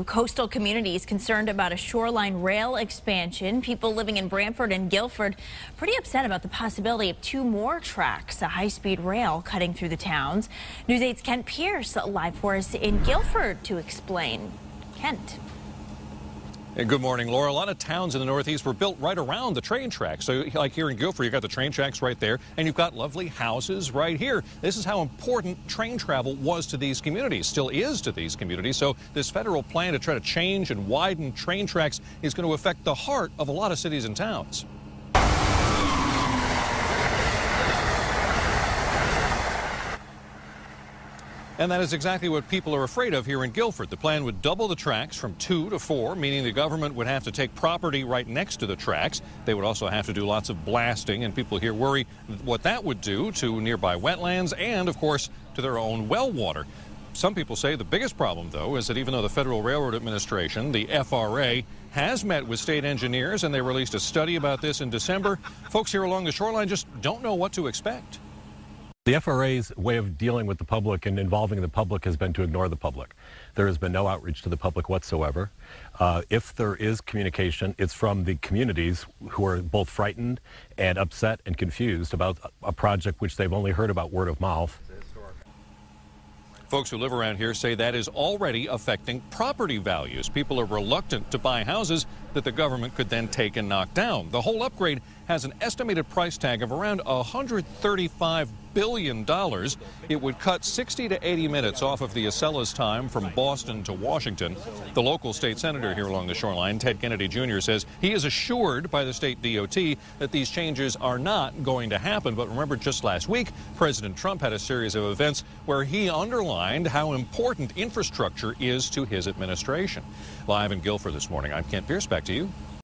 Coastal communities concerned about a shoreline rail expansion. People living in Branford and Guilford pretty upset about the possibility of 2 more tracks, a high-speed rail cutting through the towns. News 8's Kent Pierce live for us in Guilford to explain. Kent. And good morning, Laura. A lot of towns in the Northeast were built right around the train tracks. So like here in Guilford, you've got the train tracks right there, and you've got lovely houses right here. This is how important train travel was to these communities, still is to these communities. So this federal plan to try to change and widen train tracks is going to affect the heart of a lot of cities and towns. And that is exactly what people are afraid of here in Guilford. The plan would double the tracks from 2 to 4, meaning the government would have to take property right next to the tracks. They would also have to do lots of blasting, and people here worry what that would do to nearby wetlands and, of course, to their own well water. Some people say the biggest problem, though, is that even though the Federal Railroad Administration, the FRA, has met with state engineers and they released a study about this in December, folks here along the shoreline just don't know what to expect. The FRA's way of dealing with the public and involving the public has been to ignore the public. There has been no outreach to the public whatsoever. If there is communication, it's from the communities who are both frightened and upset and confused about a project which they've only heard about word of mouth. Folks who live around here say that is already affecting property values. People are reluctant to buy houses that the government could then take and knock down. The whole upgrade has an estimated price tag of around $135 billion. It would cut 60 to 80 minutes off of the Acela's time from Boston to Washington. The local state senator here along the shoreline, Ted Kennedy Jr., says he is assured by the state DOT that these changes are not going to happen. But remember, just last week, President Trump had a series of events where he underlined how important infrastructure is to his administration. Live in Guilford this morning, I'm Kent Pierce. Back to you.